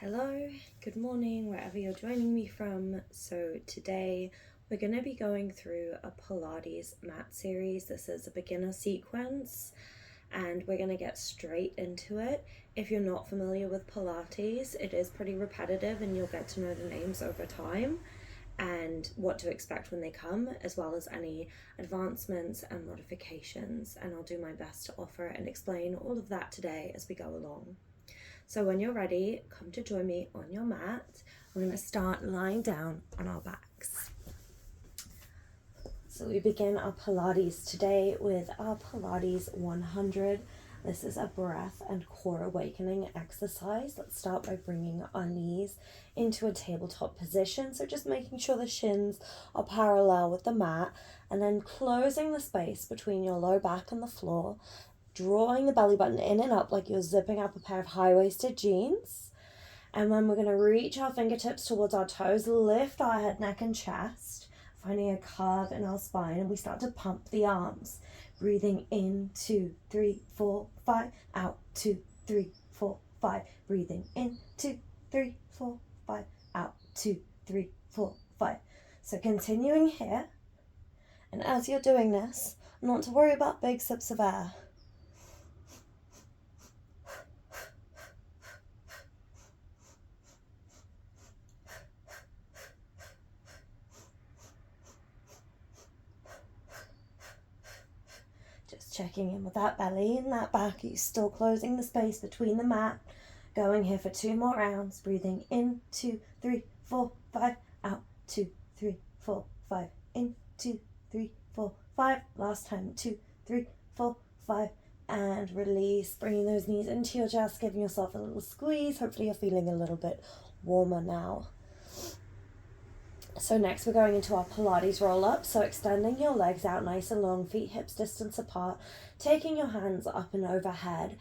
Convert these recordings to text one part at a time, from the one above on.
Hello, good morning, wherever you're joining me from. So today we're going to be going through a Pilates mat series. This is a beginner sequence and we're going to get straight into it. If you're not familiar with Pilates, it is pretty repetitive and you'll get to know the names over time and what to expect when they come, as well as any advancements and modifications. And I'll do my best to offer and explain all of that today as we go along. So when you're ready, come to join me on your mat. We're going to start lying down on our backs. So we begin our Pilates today with our Pilates 100. This is a breath and core awakening exercise. Let's start by bringing our knees into a tabletop position. So just making sure the shins are parallel with the mat, and then closing the space between your low back and the floor, drawing the belly button in and up like you're zipping up a pair of high-waisted jeans. And then we're going to reach our fingertips towards our toes, lift our head, neck, and chest, finding a curve in our spine, and we start to pump the arms. Breathing in, 2, 3, 4, 5, out, 2, 3, 4, 5. Breathing in, 2, 3, 4, 5, out, 2, 3, 4, 5. So continuing here, and as you're doing this, not to worry about big sips of air. Checking in with that belly and that back. Are you still closing the space between the mat? Going here for 2 more rounds. Breathing in, 2, 3, 4, 5. Out, 2, 3, 4, 5. In, 2, 3, 4, 5. Last time, 2, 3, 4, 5. And release. Bringing those knees into your chest, giving yourself a little squeeze. Hopefully you're feeling a little bit warmer now. So next we're going into our Pilates roll-up. So extending your legs out nice and long, feet hips distance apart, taking your hands up and overhead.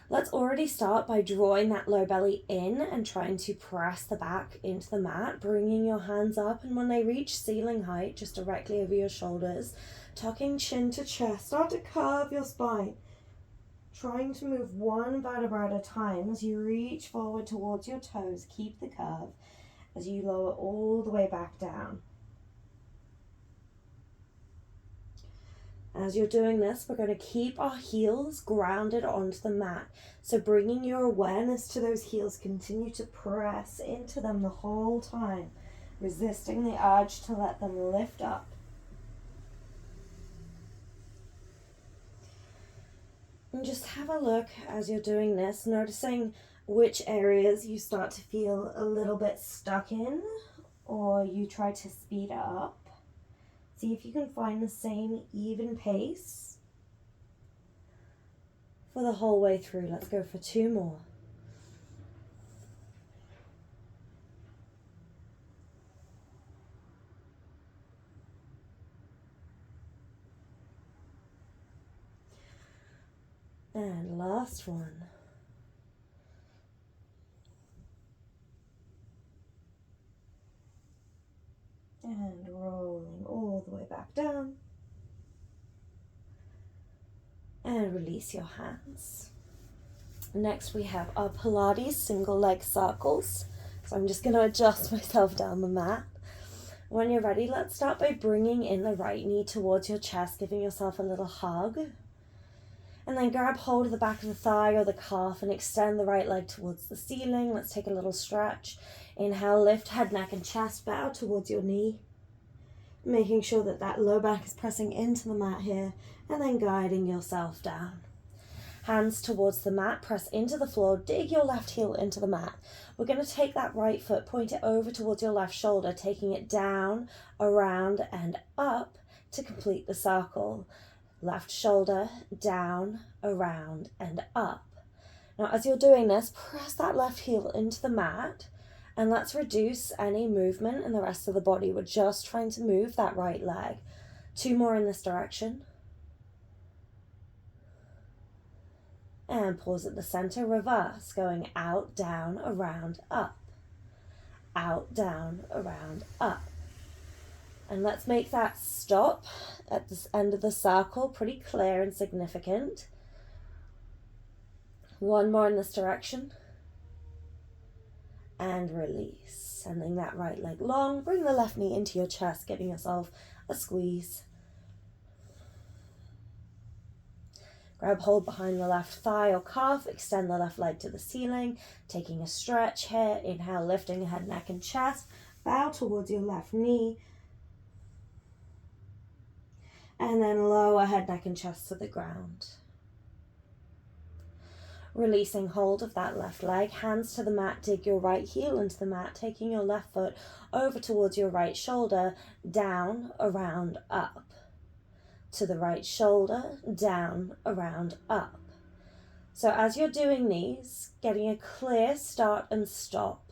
Let's already start by drawing that low belly in and trying to press the back into the mat, bringing your hands up, and when they reach ceiling height, just directly over your shoulders, tucking chin to chest, start to curve your spine, trying to move one vertebra at a time as you reach forward towards your toes. Keep the curve as you lower all the way back down. As you're doing this, we're going to keep our heels grounded onto the mat. So bringing your awareness to those heels, continue to press into them the whole time, resisting the urge to let them lift up. And just have a look as you're doing this, noticing which areas you start to feel a little bit stuck in, or you try to speed it up. See if you can find the same even pace for the whole way through. Let's go for 2 more. And last one. And rolling all the way back down. And release your hands. Next we have our Pilates single leg circles. So I'm just going to adjust myself down the mat. When you're ready, let's start by bringing in the right knee towards your chest, giving yourself a little hug. And then grab hold of the back of the thigh or the calf and extend the right leg towards the ceiling. Let's take a little stretch. Inhale, lift head, neck, and chest, bow towards your knee. Making sure that that low back is pressing into the mat here, and then guiding yourself down. Hands towards the mat, press into the floor, dig your left heel into the mat. We're going to take that right foot, point it over towards your left shoulder, taking it down, around, and up to complete the circle. Left shoulder, down, around, and up. Now as you're doing this, press that left heel into the mat, and let's reduce any movement in the rest of the body. We're just trying to move that right leg. 2 more in this direction. And pause at the center, reverse, going out, down, around, up. Out, down, around, up. And let's make that stop at this end of the circle pretty clear and significant. 1 more in this direction. and release. Sending that right leg long. Bring the left knee into your chest, giving yourself a squeeze. Grab hold behind the left thigh or calf. Extend the left leg to the ceiling. Taking a stretch here. Inhale, lifting head, neck, and chest. Bow towards your left knee. And then lower head, neck, and chest to the ground. Releasing hold of that left leg, hands to the mat, dig your right heel into the mat, taking your left foot over towards your right shoulder, down, around, up. To the right shoulder, down, around, up. So as you're doing these, getting a clear start and stop.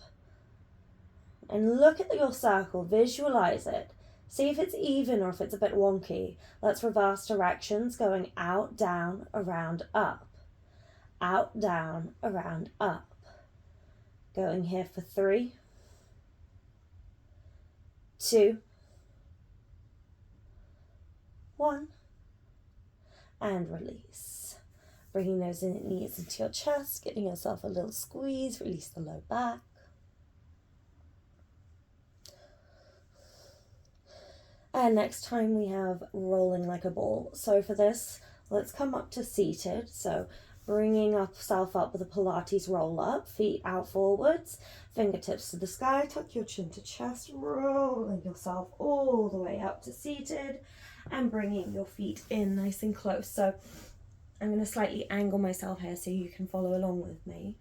And look at your circle, visualize it. See if it's even or if it's a bit wonky. Let's reverse directions, going out, down, around, up. Out, down, around, up. Going here for 3, 2, 1, and release. Bringing those knees into your chest, giving yourself a little squeeze, release the low back. And next time we have rolling like a ball. So for this, let's come up to seated. So bringing yourself up with a Pilates roll up, feet out forwards, fingertips to the sky, tuck your chin to chest, rolling yourself all the way up to seated and bringing your feet in nice and close. So I'm going to slightly angle myself here so you can follow along with me.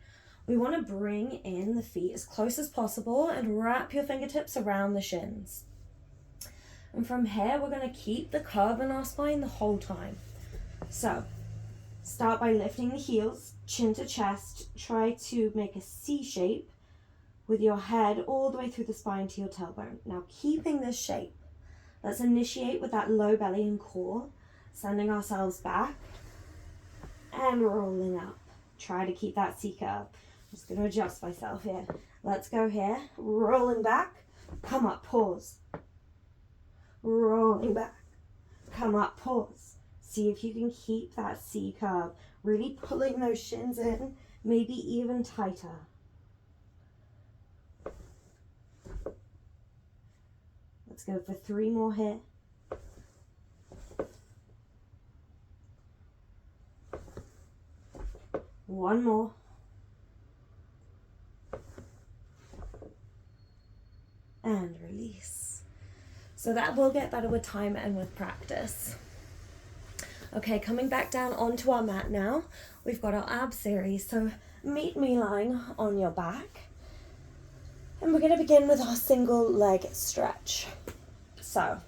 We want to bring in the feet as close as possible and wrap your fingertips around the shins. And from here, we're going to keep the curve in our spine the whole time. So start by lifting the heels, chin to chest. Try to make a C shape with your head all the way through the spine to your tailbone. Now keeping this shape, let's initiate with that low belly and core, sending ourselves back and rolling up. Try to keep that C curve. I'm just going to adjust myself here. Let's go here, rolling back, come up, pause. Rolling back, come up, pause. See if you can keep that C curve, really pulling those shins in, maybe even tighter. Let's go for 3 more here. One more. And release. So that will get better with time and with practice. Okay, coming back down onto our mat now. We've got our ab series. So meet me lying on your back. And we're going to begin with our single leg stretch. So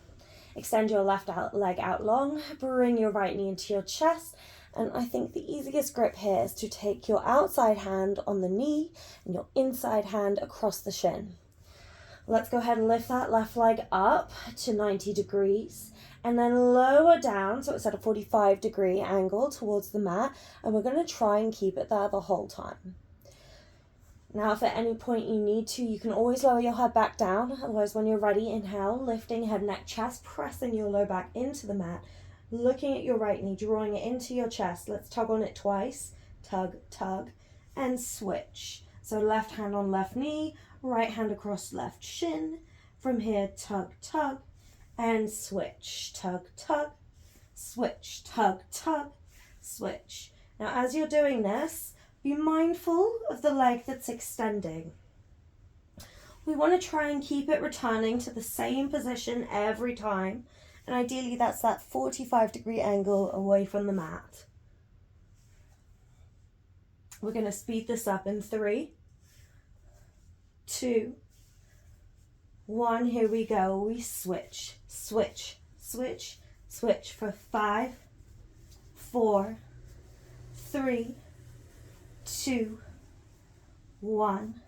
extend your left leg out long. Bring your right knee into your chest. And I think the easiest grip here is to take your outside hand on the knee and your inside hand across the shin. Let's go ahead and lift that left leg up to 90 degrees and then lower down so it's at a 45-degree angle towards the mat, and we're going to try and keep it there the whole time. Now if at any point you need to, you can always lower your head back down. Otherwise, when you're ready, inhale, lifting head, neck, chest, pressing your low back into the mat, looking at your right knee, drawing it into your chest. Let's tug on it twice. Tug, tug, and switch. So left hand on left knee, right hand across left shin. From here, tug, tug, and switch. Tug, tug, switch. Tug, tug, switch. Now, as you're doing this, be mindful of the leg that's extending. We want to try and keep it returning to the same position every time. And ideally, that's that 45-degree angle away from the mat. We're going to speed this up in 3, 2, 1. Here we go. We switch, switch, switch, switch for 5, 4, 3, 2, 1.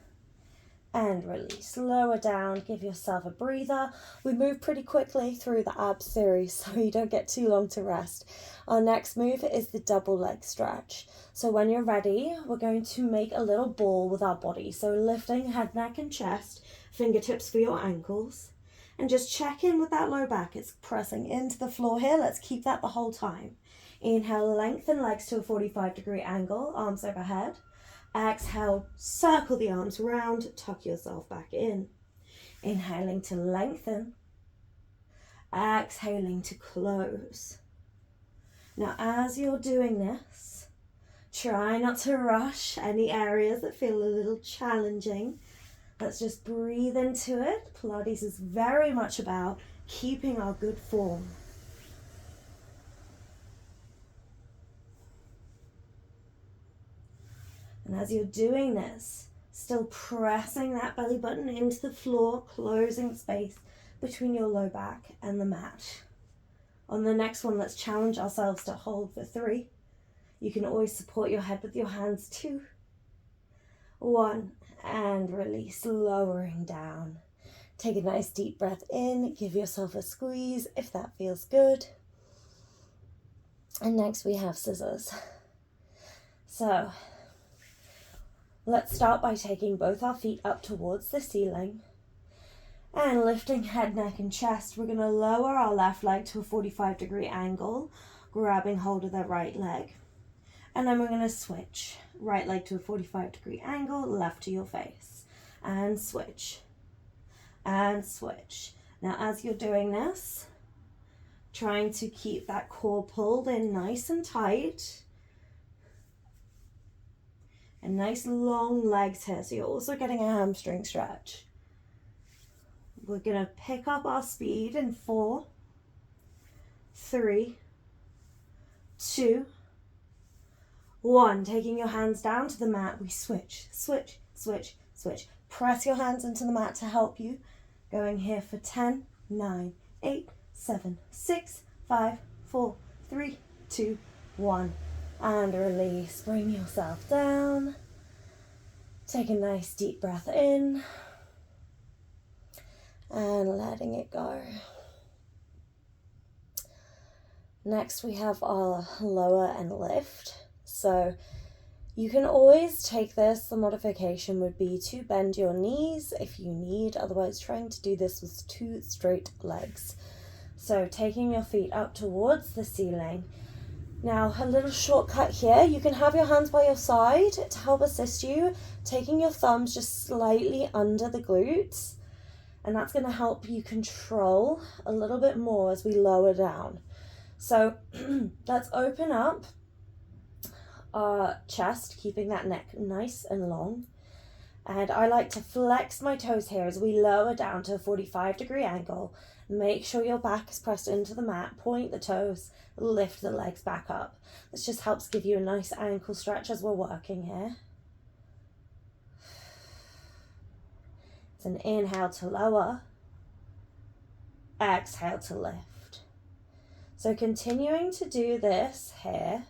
And release. Lower down, give yourself a breather. We move pretty quickly through the ab series so you don't get too long to rest. Our next move is the double leg stretch. So when you're ready, we're going to make a little ball with our body. So lifting head, neck, and chest, fingertips for your ankles. And just check in with that low back. It's pressing into the floor here. Let's keep that the whole time. Inhale, lengthen legs to a 45-degree angle, arms overhead. Exhale, circle the arms round, tuck yourself back in. Inhaling to lengthen. Exhaling to close. Now, as you're doing this, try not to rush any areas that feel a little challenging. Let's just breathe into it. Pilates is very much about keeping our good form. And as you're doing this, still pressing that belly button into the floor, closing space between your low back and the mat. On the next one, let's challenge ourselves to hold for 3. You can always support your head with your hands. 2, 1, and release, lowering down. Take a nice deep breath in, give yourself a squeeze if that feels good. And next we have scissors. So let's start by taking both our feet up towards the ceiling and lifting head, neck, and chest. We're going to lower our left leg to a 45-degree angle, grabbing hold of the right leg. And then we're going to switch. Right leg to a 45-degree angle, left to your face. And switch. And switch. Now, as you're doing this, trying to keep that core pulled in nice and tight. And nice long legs here, so you're also getting a hamstring stretch. We're going to pick up our speed in 4, 3, 2, 1. Taking your hands down to the mat, we switch, switch, switch, switch. Press your hands into the mat to help you. Going here for 10, 9, 8, 7, 6, 5, 4, 3, 2, 1. And release. Bring yourself down. Take a nice deep breath in. And letting it go. Next we have our lower and lift. So you can always take this. The modification would be to bend your knees if you need. Otherwise, trying to do this with 2 straight legs. So taking your feet up towards the ceiling. Now, a little shortcut here. You can have your hands by your side to help assist you. Taking your thumbs just slightly under the glutes. And that's going to help you control a little bit more as we lower down. So let's open up our chest, keeping that neck nice and long. And I like to flex my toes here as we lower down to a 45-degree angle. Make sure your back is pressed into the mat. Point the toes, lift the legs back up. This just helps give you a nice ankle stretch as we're working here. It's an inhale to lower, exhale to lift. So continuing to do this here.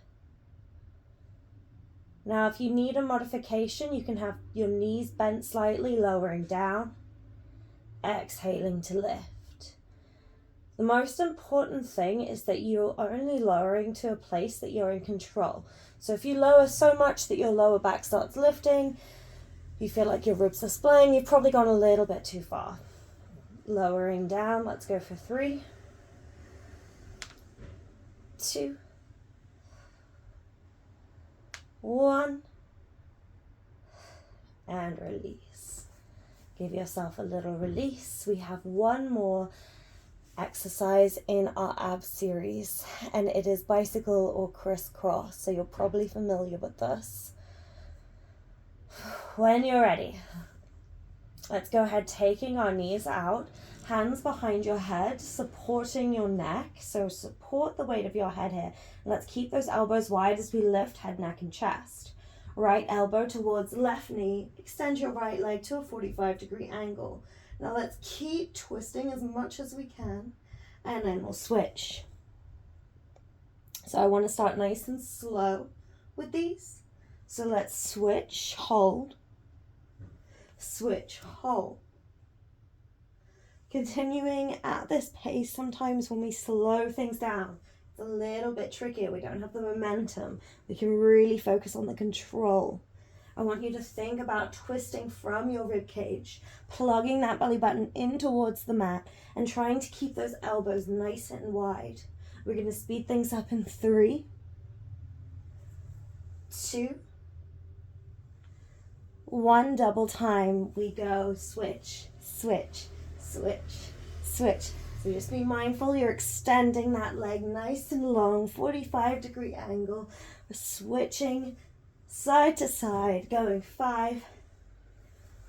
Now, if you need a modification, you can have your knees bent slightly, lowering down, exhaling to lift. The most important thing is that you're only lowering to a place that you're in control. So if you lower so much that your lower back starts lifting, you feel like your ribs are splaying, you've probably gone a little bit too far. Lowering down, let's go for 3, 2, 1, and release. Give yourself a little release. We have one more exercise in our abs series, and it is bicycle or crisscross, so you're probably familiar with this. When you're ready, let's go ahead, taking our knees out, hands behind your head, supporting your neck, so support the weight of your head here. Let's keep those elbows wide as we lift head, neck, and chest. Right elbow towards left knee, extend your right leg to a 45-degree angle. Now let's keep twisting as much as we can, and then we'll switch. So I want to start nice and slow with these. So let's switch, hold, switch, hold. Continuing at this pace, sometimes when we slow things down, it's a little bit trickier. We don't have the momentum. We can really focus on the control. I want you to think about twisting from your rib cage, plugging that belly button in towards the mat, and trying to keep those elbows nice and wide. We're going to speed things up in 3, 2, one double time we go switch, switch, switch, switch. So just be mindful you're extending that leg nice and long, 45-degree angle. We're switching side to side, going 5,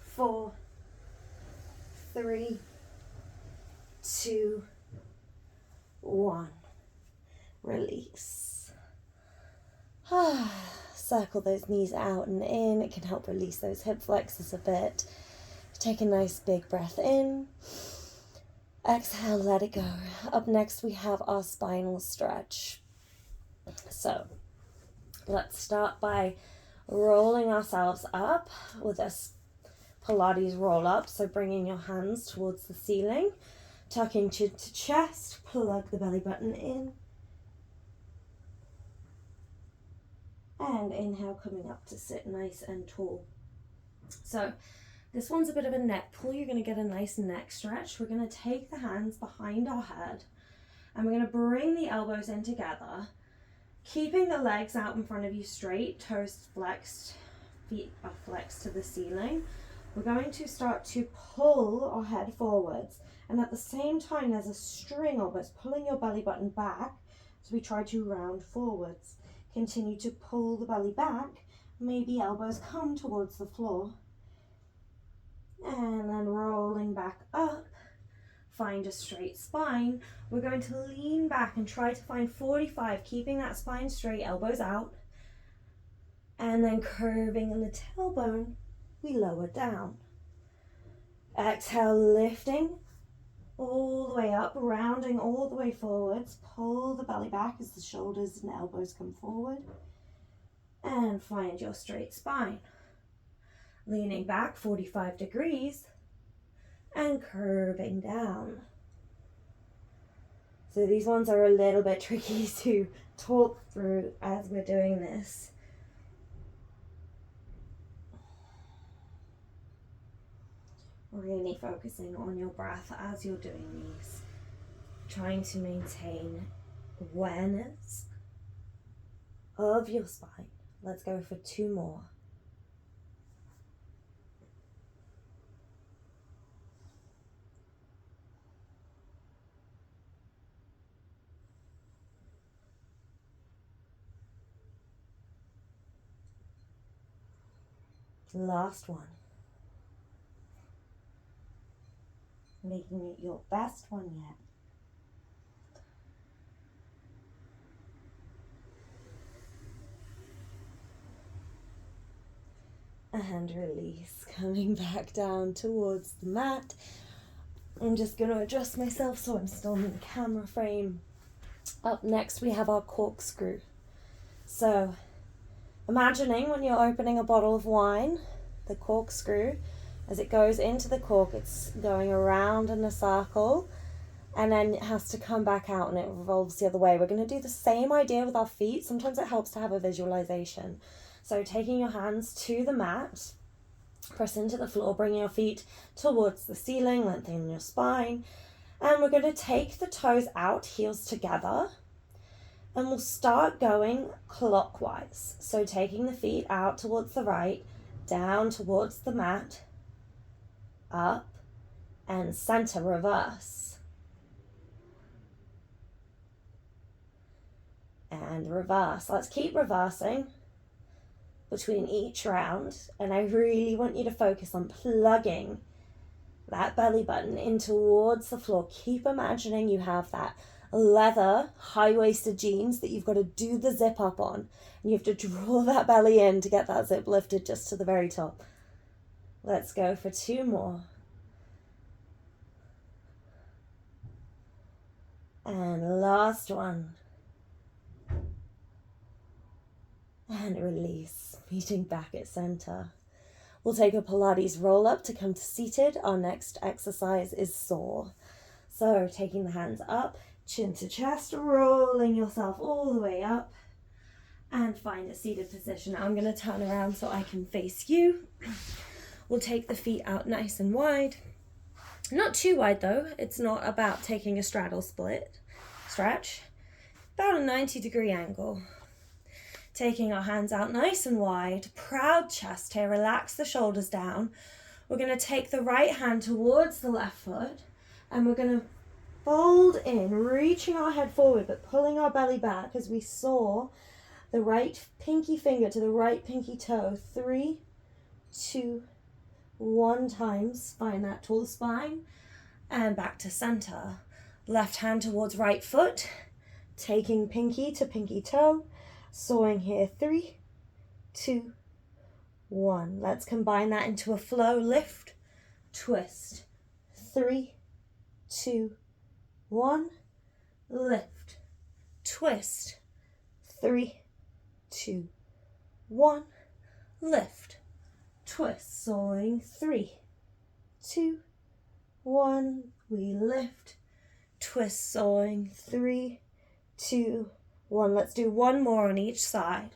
4, 3, 2, 1. Release. Circle those knees out and in. It can help release those hip flexors a bit. Take a nice big breath in. Exhale, let it go. Up next we have our spinal stretch. So let's start by rolling ourselves up with a Pilates roll up. So bringing your hands towards the ceiling, tucking chin to chest, plug the belly button in. And inhale, coming up to sit nice and tall. So this one's a bit of a neck pull. You're going to get a nice neck stretch. We're going to take the hands behind our head and we're going to bring the elbows in together, keeping the legs out in front of you straight, toes flexed, feet are flexed to the ceiling. We're going to start to pull our head forwards, and at the same time there's a string almost pulling your belly button back as we try to round forwards. Continue to pull the belly back, maybe elbows come towards the floor. And then rolling back up, find a straight spine. We're going to lean back and try to find 45, keeping that spine straight, elbows out. And then curving in the tailbone, we lower down. Exhale, lifting all the way up, rounding all the way forwards. Pull the belly back as the shoulders and elbows come forward. And find your straight spine. Leaning back 45 degrees and curving down. So these ones are a little bit tricky to talk through as we're doing this. Really focusing on your breath as you're doing these. Trying to maintain awareness of your spine. Let's go for 2 more. Last one. Making it your best one yet. And release, coming back down towards the mat. I'm just going to adjust myself so I'm still in the camera frame. Up next we have our corkscrew. So imagining when you're opening a bottle of wine, the corkscrew, as it goes into the cork, it's going around in a circle and then it has to come back out and it revolves the other way. We're going to do the same idea with our feet. Sometimes it helps to have a visualization. So taking your hands to the mat, press into the floor, bringing your feet towards the ceiling, lengthening your spine. And we're going to take the toes out, heels together. And we'll start going clockwise. So taking the feet out towards the right, down towards the mat, up, and center, reverse. And reverse. Let's keep reversing between each round. And I really want you to focus on plugging that belly button in towards the floor. Keep imagining you have that leather high-waisted jeans that you've got to do the zip up on, and you have to draw that belly in to get that zip lifted just to the very top. Let's go for 2 more. And last one. And release, meeting back at center. We'll take a Pilates roll up to come to seated. Our next exercise is saw. So taking the hands up, chin to chest, rolling yourself all the way up and find a seated position. Now I'm going to turn around so I can face you. We'll take the feet out nice and wide. Not too wide though. It's not about taking a straddle split. Stretch. About a 90-degree angle. Taking our hands out nice and wide, proud chest here, relax the shoulders down. We're going to take the right hand towards the left foot and we're going to fold in, reaching our head forward but pulling our belly back as we saw the right pinky finger to the right pinky toe. 3, 2, 1 times. Find that tall spine and back to center. Left hand towards right foot, taking pinky to pinky toe, sawing here. 3, 2, 1. Let's combine that into a flow. Lift, twist. 3, 2, 1. Lift, twist. 3, 2, 1. Lift, twist. Sawing. 3, 2, 1. We lift, twist, sawing. 3, 2, 1. Let's do one more on each side.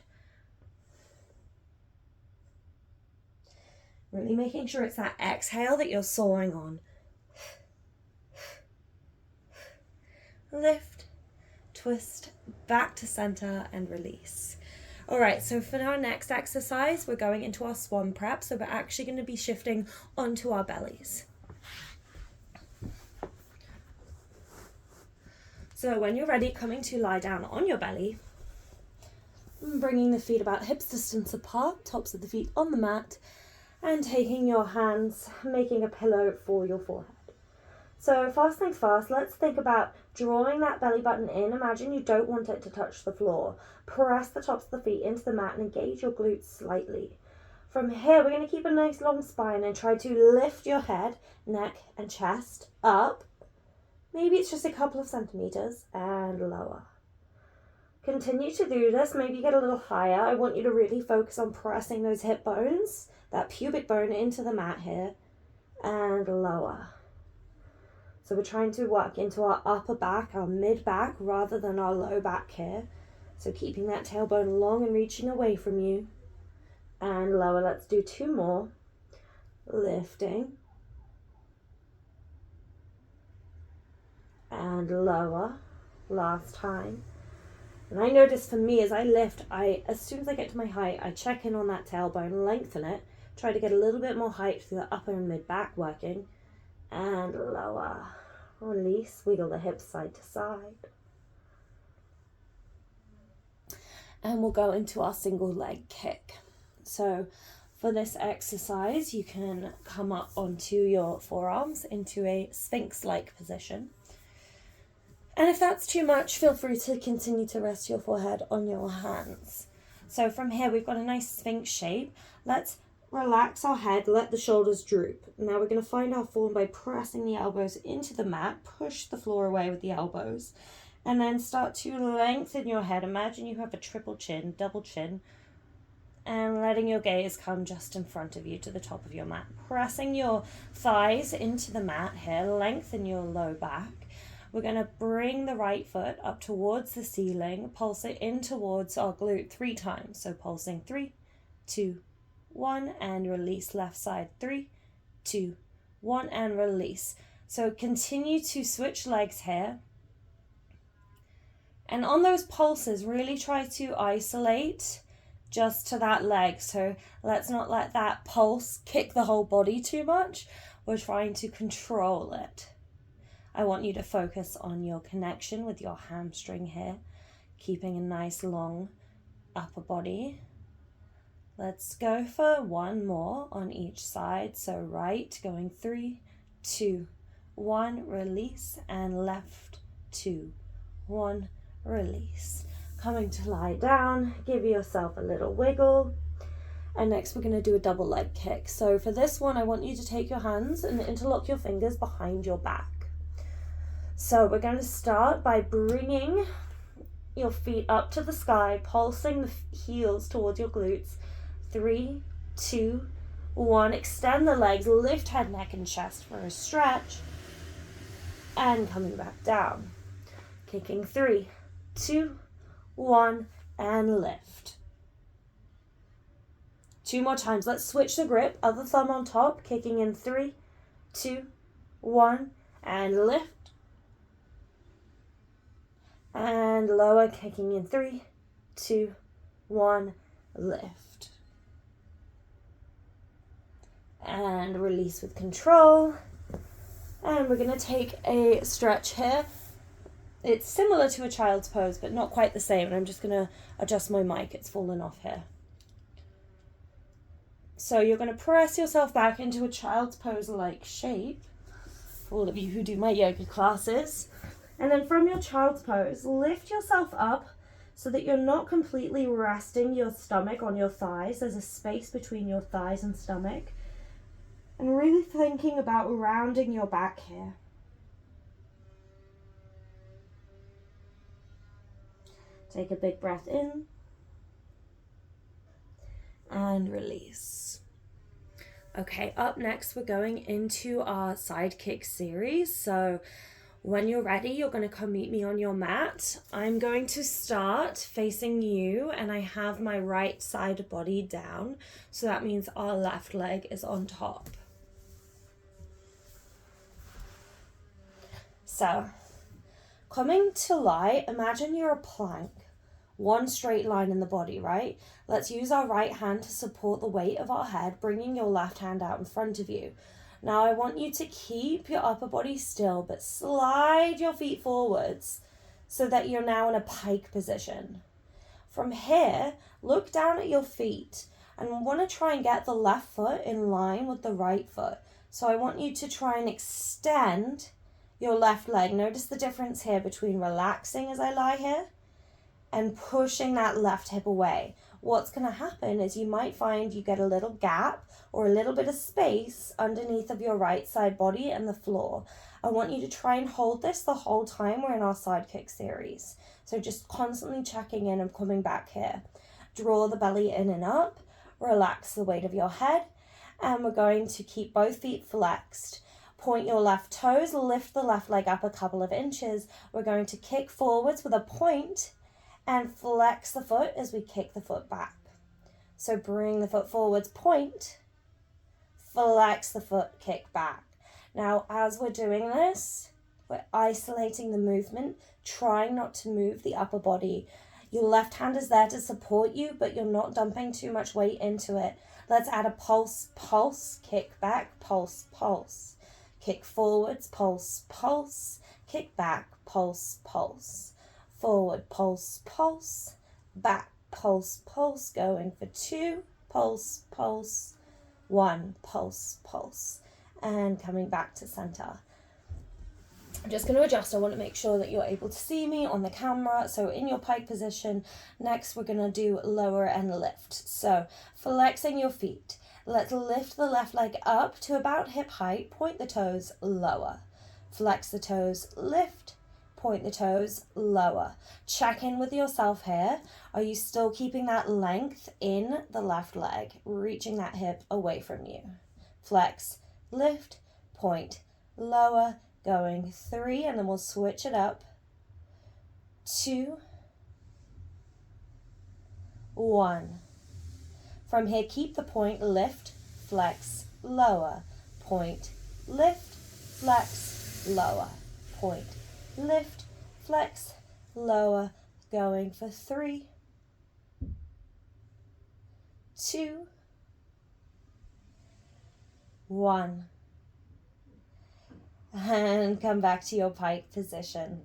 Really making sure it's that exhale that you're sawing on. Lift, twist, back to center and release. All right, so for our next exercise, we're going into our swan prep. So we're actually going to be shifting onto our bellies. So when you're ready, coming to lie down on your belly, bringing the feet about hips distance apart, tops of the feet on the mat, and taking your hands, making a pillow for your forehead. So first things first, let's think about drawing that belly button in. Imagine you don't want it to touch the floor. Press the tops of the feet into the mat and engage your glutes slightly. From here, we're going to keep a nice long spine and try to lift your head, neck, and chest up. Maybe it's just a couple of centimeters and lower. Continue to do this. Maybe get a little higher. I want you to really focus on pressing those hip bones, that pubic bone into the mat here, and lower. So we're trying to work into our upper back, our mid back, rather than our low back here. So keeping that tailbone long and reaching away from you, and lower. Let's do 2 more. Lifting, and lower. Last time. And I notice for me, as I lift, as soon as I get to my height, I check in on that tailbone, lengthen it, try to get a little bit more height through the upper and mid back working, and lower. Release, wiggle the hips side to side. And we'll go into our single leg kick. So for this exercise, you can come up onto your forearms into a Sphinx-like position. And if that's too much, feel free to continue to rest your forehead on your hands. So from here, we've got a nice Sphinx shape. Let's relax our head, let the shoulders droop. Now we're going to find our form by pressing the elbows into the mat, push the floor away with the elbows, and then start to lengthen your head. Imagine you have a triple chin, double chin, and letting your gaze come just in front of you to the top of your mat. Pressing your thighs into the mat here, lengthen your low back. We're going to bring the right foot up towards the ceiling, pulse it in towards our glute 3 times. So pulsing 3, 2, 1, and release. Left side, 3, 2, 1, and release. So continue to switch legs here. And on those pulses, really try to isolate just to that leg. So let's not let that pulse kick the whole body too much. We're trying to control it. I want you to focus on your connection with your hamstring here, keeping a nice long upper body. Let's go for 1 more on each side. So right, going 3, 2, 1, release, and left, 2, 1, release. Coming to lie down, give yourself a little wiggle. And next we're going to do a double leg kick. So for this one, I want you to take your hands and interlock your fingers behind your back. So we're going to start by bringing your feet up to the sky, pulsing the heels towards your glutes. 3, 2, 1. Extend the legs, lift head, neck, and chest for a stretch. And coming back down. Kicking 3, 2, 1, and lift. 2 more times. Let's switch the grip. Other thumb on top, kicking in 3, 2, 1, and lift. And lower, kicking in 3, 2, 1, lift. And release with control. And we're going to take a stretch here. It's similar to a child's pose, but not quite the same. And I'm just going to adjust my mic. It's fallen off here. So you're going to press yourself back into a child's pose-like shape, for all of you who do my yoga classes. And then from your child's pose, lift yourself up so that you're not completely resting your stomach on your thighs. There's a space between your thighs and stomach. And really thinking about rounding your back here. Take a big breath in and release. Okay, up next we're going into our side kick series. So when you're ready, you're going to come meet me on your mat. I'm going to start facing you and I have my right side body down. So that means our left leg is on top. So, coming to lie, imagine you're a plank. One straight line in the body, right? Let's use our right hand to support the weight of our head, bringing your left hand out in front of you. Now I want you to keep your upper body still, but slide your feet forwards so that you're now in a pike position. From here, look down at your feet and want to try and get the left foot in line with the right foot. So I want you to try and extend your left leg. Notice the difference here between relaxing as I lie here and pushing that left hip away. What's going to happen is you might find you get a little gap or a little bit of space underneath of your right side body and the floor. I want you to try and hold this the whole time we're in our side kick series. So just constantly checking in and coming back here. Draw the belly in and up, relax the weight of your head, and we're going to keep both feet flexed. Point your left toes, lift the left leg up a couple of inches. We're going to kick forwards with a point and flex the foot as we kick the foot back. So bring the foot forwards, point, flex the foot, kick back. Now, as we're doing this, we're isolating the movement, trying not to move the upper body. Your left hand is there to support you, but you're not dumping too much weight into it. Let's add a pulse, pulse, kick back, pulse, pulse. Kick forwards, pulse, pulse, kick back, pulse, pulse. Forward, pulse, pulse, back, pulse, pulse, going for 2, pulse, pulse, 1, pulse, pulse, and coming back to center. I'm just going to adjust. I want to make sure that you're able to see me on the camera. So in your pike position, next we're going to do lower and lift. So flexing your feet. Let's lift the left leg up to about hip height, point the toes, lower. Flex the toes, lift, point the toes, lower. Check in with yourself here. Are you still keeping that length in the left leg, reaching that hip away from you? Flex, lift, point, lower, going 3, and then we'll switch it up. 2, 1. From here, keep the point, lift, flex, lower, point, lift, flex, lower, point, lift, flex, lower, going for 3, 2, 1. And come back to your pike position.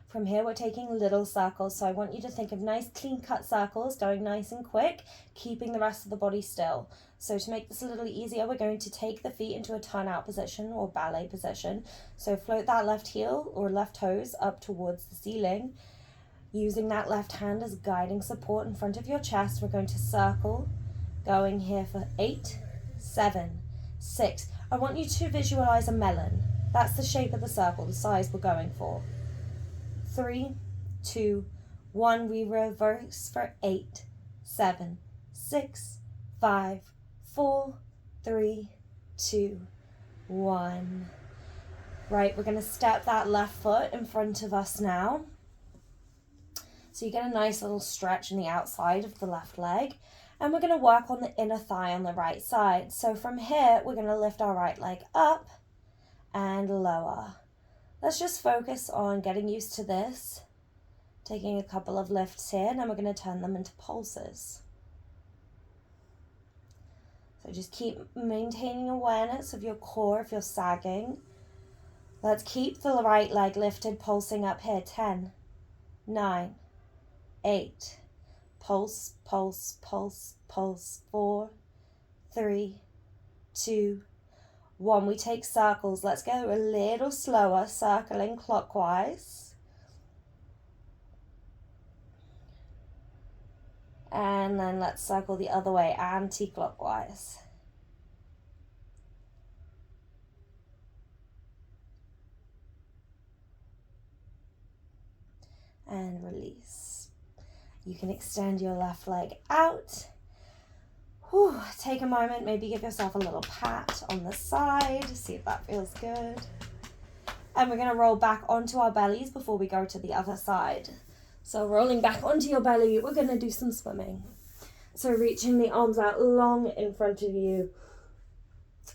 From here, we're taking little circles, so I want you to think of nice clean cut circles, going nice and quick, keeping the rest of the body still. So to make this a little easier, we're going to take the feet into a turn-out position or ballet position. So float that left heel or left toes up towards the ceiling. Using that left hand as guiding support in front of your chest, we're going to circle, going here for 8, 7, 6. I want you to visualize a melon. That's the shape of the circle, the size we're going for. 3, 2, 1, we reverse for 8, 7, 6, 5, 4, 3, 2, 1. Right, we're going to step that left foot in front of us now. So you get a nice little stretch in the outside of the left leg. And we're going to work on the inner thigh on the right side. So from here, we're going to lift our right leg up and lower. Let's just focus on getting used to this Taking a couple of lifts here, and then we're going to turn them into pulses. So just keep maintaining awareness of your core if you're sagging. Let's keep the right leg lifted, pulsing up here. 10, 9, 8. Pulse, pulse, pulse, pulse. 4, 3, 2, 1. We take circles. Let's go a little slower, circling clockwise. And then let's circle the other way, anti-clockwise. And release. You can extend your left leg out. Whew. Take a moment, maybe give yourself a little pat on the side, see if that feels good. And we're going to roll back onto our bellies before we go to the other side. So rolling back onto your belly, we're going to do some swimming. So reaching the arms out long in front of you.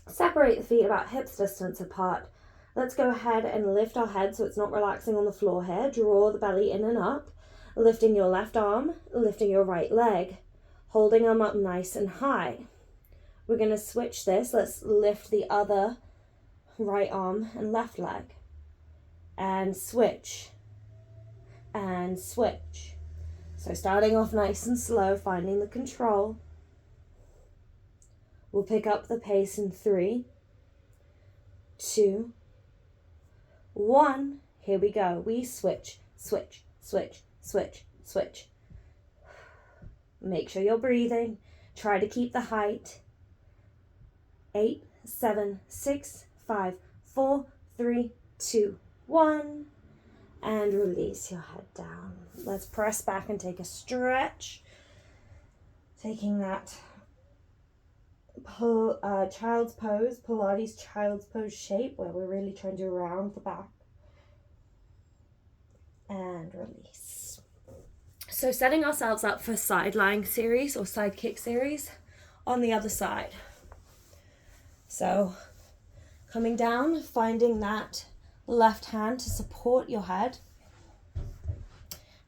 Separate the feet about hips distance apart. Let's go ahead and lift our head so it's not relaxing on the floor here. Draw the belly in and up. Lifting your left arm, lifting your right leg. Holding them up nice and high. We're going to switch this. Let's lift the other right arm and left leg. And switch. And switch. So starting off nice and slow, finding the control. We'll pick up the pace in 3, 2, 1. Here we go. We switch, switch, switch, switch, switch. Make sure you're breathing. Try to keep the height. 8, 7, 6, 5, 4, 3, 2, 1. And release your head down. Let's press back and take a stretch. Taking that child's pose, Pilates child's pose shape, where we're really trying to round the back. And release. So setting ourselves up for side lying series or side kick series on the other side. So coming down, finding that left hand to support your head.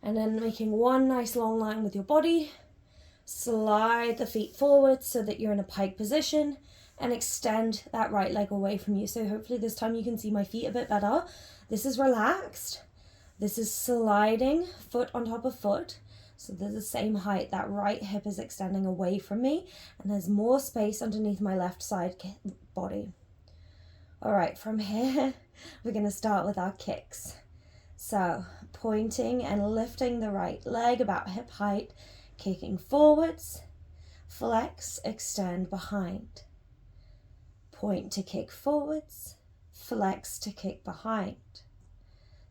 And then making one nice long line with your body. Slide the feet forward so that you're in a pike position and extend that right leg away from you. So hopefully this time you can see my feet a bit better. This is relaxed. This is sliding foot on top of foot. So they're the same height. That right hip is extending away from me and there's more space underneath my left side body. All right, from here, we're going to start with our kicks. So pointing and lifting the right leg about hip height, kicking forwards, flex, extend behind. Point to kick forwards, flex to kick behind.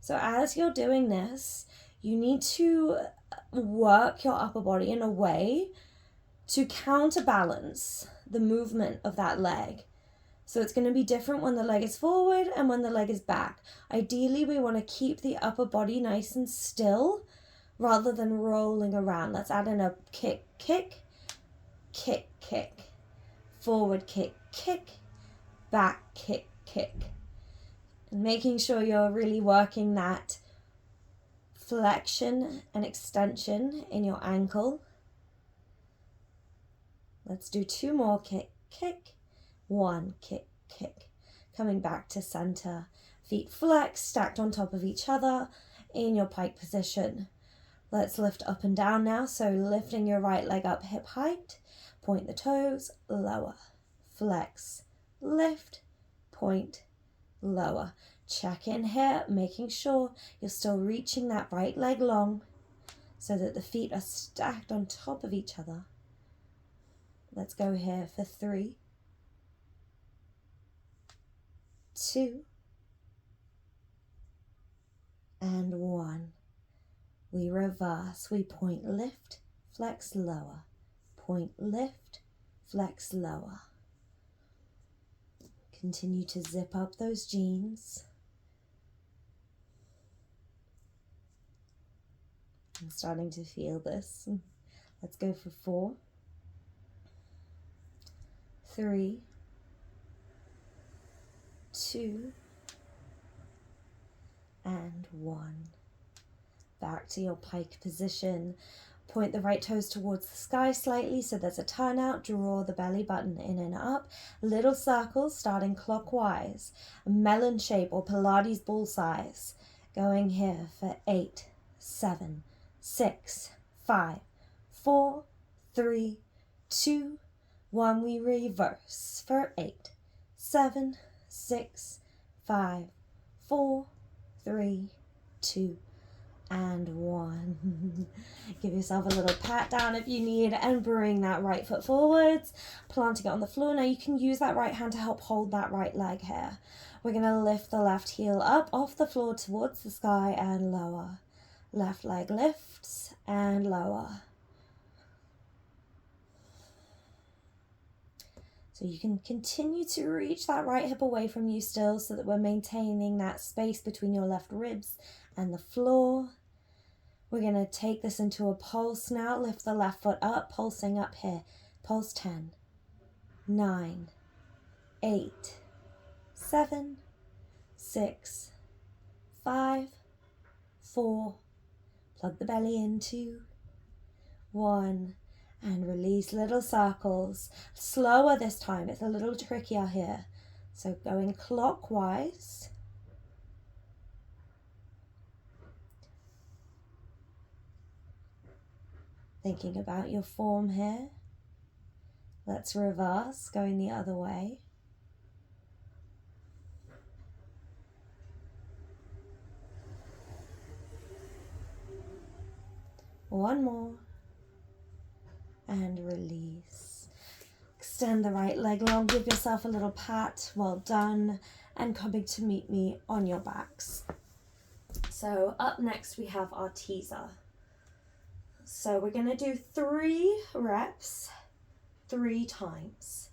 So as you're doing this, you need to work your upper body in a way to counterbalance the movement of that leg. So it's going to be different when the leg is forward and when the leg is back. Ideally, we want to keep the upper body nice and still rather than rolling around. Let's add in a kick, kick, kick, kick, forward kick, kick, back kick, kick. And making sure you're really working that flexion and extension in your ankle. Let's do 2 more. Kick, kick, 1, kick, kick. Coming back to center. Feet flexed, stacked on top of each other in your pike position. Let's lift up and down now. So lifting your right leg up hip height. Point the toes, lower. Flex, lift, point, lower. Check in here, making sure you're still reaching that right leg long so that the feet are stacked on top of each other. Let's go here for 3, 2, and 1. We reverse. We point, lift, flex, lower. Point, lift, flex, lower. Continue to zip up those jeans. I'm starting to feel this. Let's go for 4, 3, 2, and 1. back to your pike position. Point the right toes towards the sky slightly so there's a turnout. Draw the belly button in and up. Little circles starting clockwise. A melon shape or Pilates ball size. Going here for 8, 7, 6, 5, 4, 3, 2, 1. We reverse for 8, 7, 6, 5, 4, 3, 2, and 1. Give yourself a little pat down if you need and bring that right foot forwards, planting it on the floor. Now you can use that right hand to help hold that right leg here. We're going to lift the left heel up off the floor towards the sky and lower. Left leg lifts and lower. So you can continue to reach that right hip away from you still so that we're maintaining that space between your left ribs and the floor. We're going to take this into a pulse now. Lift the left foot up, pulsing up here. Pulse 10, 9, 8, 7, 6, 5, 4. Plug the belly in, 2, 1. And release little circles. Slower this time. It's a little trickier here. So going clockwise. Thinking about your form here. Let's reverse, going the other way. One more. And release. Extend the right leg long. Give yourself a little pat. Well done. And coming to meet me on your backs. So up next we have our teaser. So we're going to do 3 reps 3 times.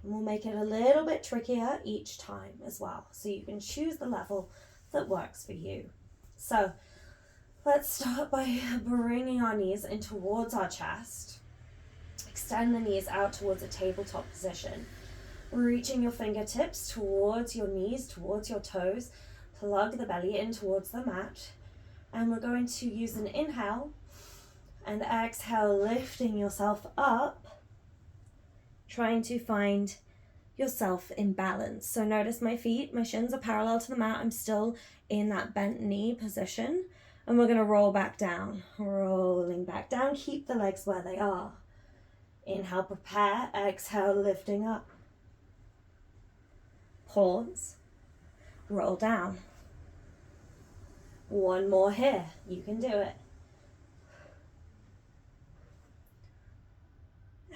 And we'll make it a little bit trickier each time as well. So you can choose the level that works for you. So let's start by bringing our knees in towards our chest. Extend the knees out towards a tabletop position. Reaching your fingertips towards your knees, towards your toes. Plug the belly in towards the mat. And we're going to use an inhale and exhale, lifting yourself up, trying to find yourself in balance. So notice my feet, my shins are parallel to the mat. I'm still in that bent knee position. And we're going to roll back down, rolling back down. Keep the legs where they are. Inhale, prepare. Exhale, lifting up. Pause. Roll down. One more here. You can do it.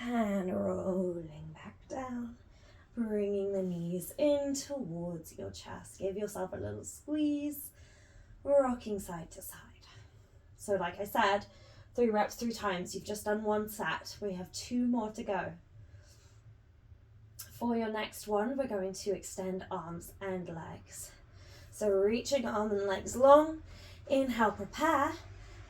And rolling back down. Bringing the knees in towards your chest. Give yourself a little squeeze. Rocking side to side. So like I said, 3 reps 3 times. You've just done 1 set. We have 2 more to go. For your next one, we're going to extend arms and legs. So reaching arms and legs long. Inhale, prepare.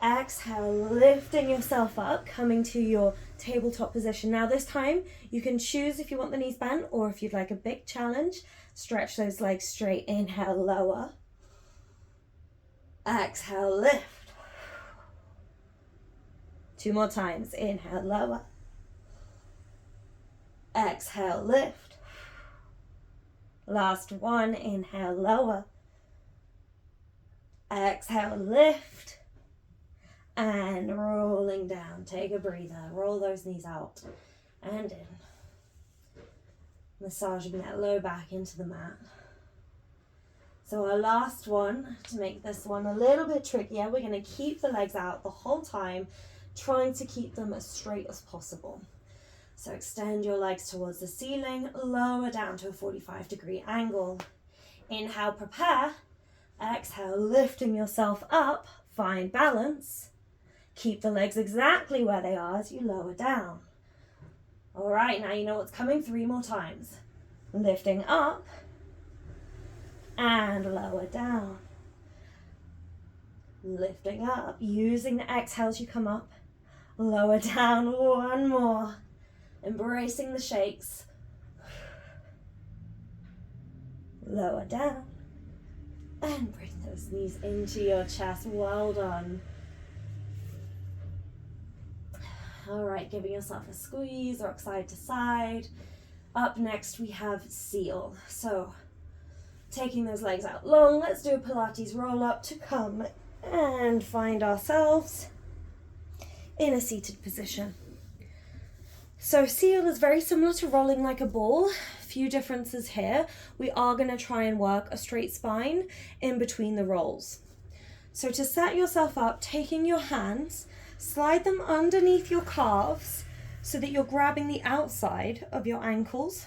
Exhale, lifting yourself up, coming to your tabletop position. Now this time, you can choose if you want the knees bent or if you'd like a big challenge. Stretch those legs straight. Inhale, lower. Exhale, lift. 2 more times. Inhale, lower. Exhale, lift. Last one. Inhale, lower. Exhale, lift. And rolling down. Take a breather. Roll those knees out and in. Massaging that low back into the mat. So our last one, to make this one a little bit trickier, we're going to keep the legs out the whole time, trying to keep them as straight as possible. So extend your legs towards the ceiling, lower down to a 45-degree angle. Inhale, prepare. Exhale, lifting yourself up, find balance. Keep the legs exactly where they are as you lower down. All right, now you know what's coming. 3 more times. Lifting up and lower down. Lifting up, using the exhale as you come up. Lower down, 1 more. Embracing the shakes. Lower down. And bring those knees into your chest. Well done. All right, giving yourself a squeeze, rock side to side. Up next, we have seal. So taking those legs out long, let's do a Pilates roll up to come and find ourselves in a seated position. So seal is very similar to rolling like a ball. Few differences here. We are going to try and work a straight spine in between the rolls. So to set yourself up, taking your hands, slide them underneath your calves so that you're grabbing the outside of your ankles,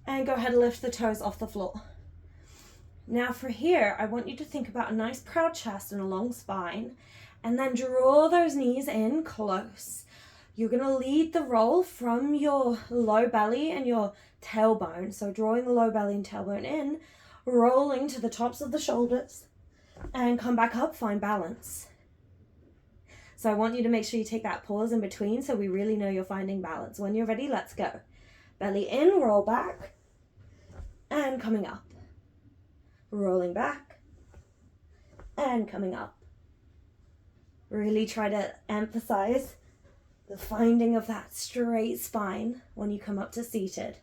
and go ahead and lift the toes off the floor. Now for here, I want you to think about a nice proud chest and a long spine, and then draw those knees in close. You're going to lead the roll from your low belly and your tailbone. So drawing the low belly and tailbone in, rolling to the tops of the shoulders, and come back up, find balance. So I want you to make sure you take that pause in between so we really know you're finding balance. When you're ready, let's go. Belly in, roll back, and coming up. Rolling back, and coming up. Really try to emphasize the finding of that straight spine when you come up to seated.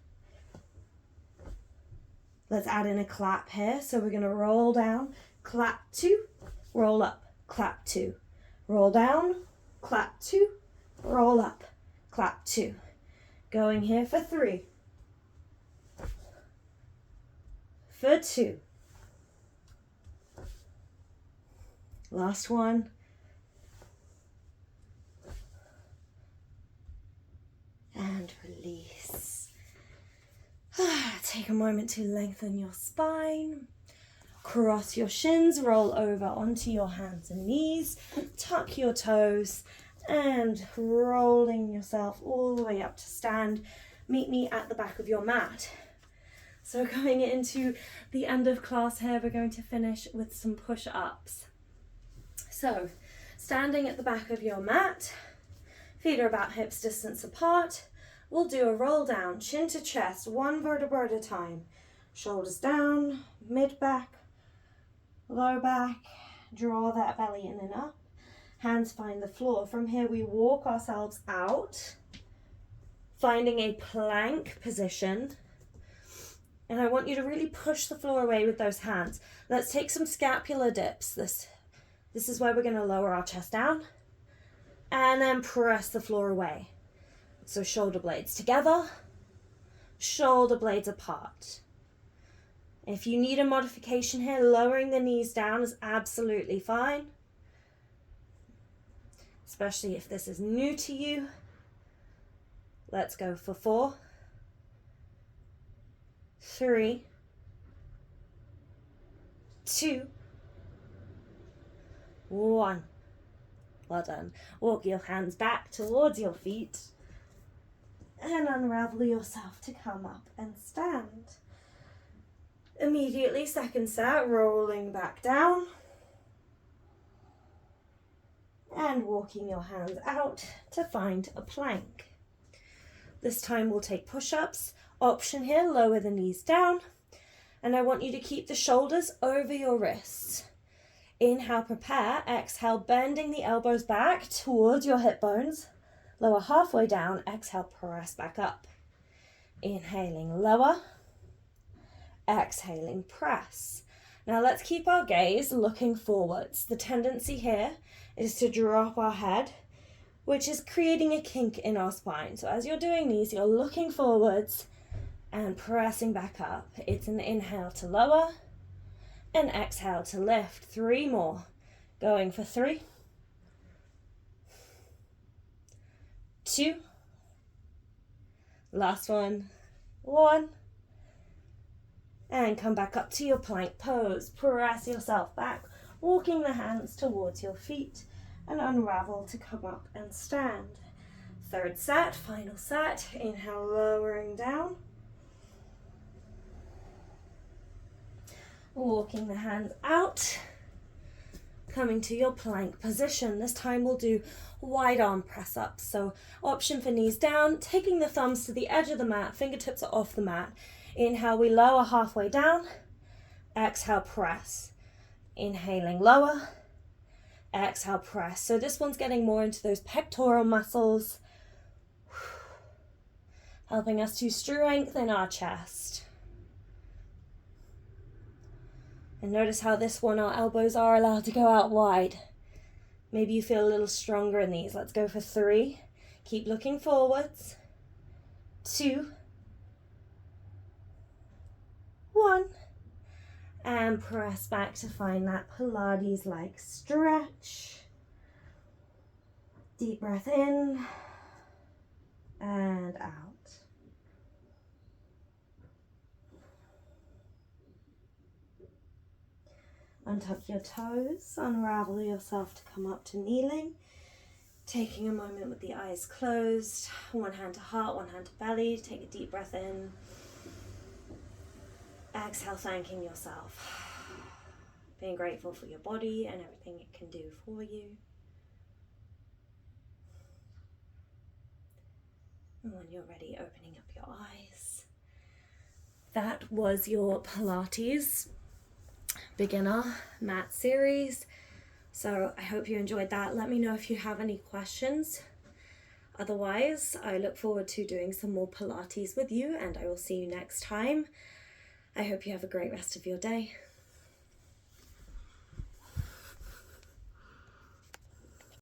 Let's add in a clap here. So we're going to roll down, clap 2, roll up, clap 2. Roll down, clap 2, roll up, clap 2. Going here for 3. For 2. Last one. And release. Take a moment to lengthen your spine. Cross your shins, roll over onto your hands and knees. Tuck your toes and rolling yourself all the way up to stand. Meet me at the back of your mat. So going into the end of class here, we're going to finish with some push-ups. So standing at the back of your mat, feet are about hips distance apart. We'll do a roll down, chin to chest, one vertebra at a time. Shoulders down, mid back, low back, draw that belly in and up. Hands find the floor. From here we walk ourselves out, finding a plank position. And I want you to really push the floor away with those hands. Let's take some scapular dips. This is where we're going to lower our chest down and then press the floor away. So shoulder blades together, shoulder blades apart. If you need a modification here, lowering the knees down is absolutely fine, especially if this is new to you. Let's go for 4, 3, 2, 1. Well done. Walk your hands back towards your feet and unravel yourself to come up and stand. Immediately, second set, rolling back down and walking your hands out to find a plank. This time we'll take push-ups. Option here, lower the knees down, and I want you to keep the shoulders over your wrists. Inhale, prepare. Exhale, bending the elbows back towards your hip bones. Lower halfway down. Exhale, press back up. Inhaling, lower. Exhaling, press. Now let's keep our gaze looking forwards. The tendency here is to drop our head, which is creating a kink in our spine. So as you're doing these, you're looking forwards and pressing back up. It's an inhale to lower and exhale to lift. 3 more. Going for 3, 2, last one, 1, and come back up to your plank pose. Press yourself back, walking the hands towards your feet, and unravel to come up and stand. Third set, final set. Inhale, lowering down, walking the hands out, coming to your plank position. This time we'll do wide arm press ups. So option for knees down, taking the thumbs to the edge of the mat, fingertips are off the mat. Inhale, we lower halfway down. Exhale, press. Inhaling, lower. Exhale, press. So this one's getting more into those pectoral muscles, helping us to strengthen our chest. And notice how this one, our elbows are allowed to go out wide. Maybe you feel a little stronger in these. Let's go for 3. Keep looking forwards. 2, 1. And press back to find that Pilates-like stretch. Deep breath in and out. Untuck your toes, unravel yourself to come up to kneeling. Taking a moment with the eyes closed, one hand to heart, one hand to belly. Take a deep breath in. Exhale, thanking yourself. Being grateful for your body and everything it can do for you. And when you're ready, opening up your eyes. That was your Pilates beginner mat series. So I hope you enjoyed that. Let me know if you have any questions. Otherwise, I look forward to doing some more Pilates with you, and I will see you next time. I hope you have a great rest of your day.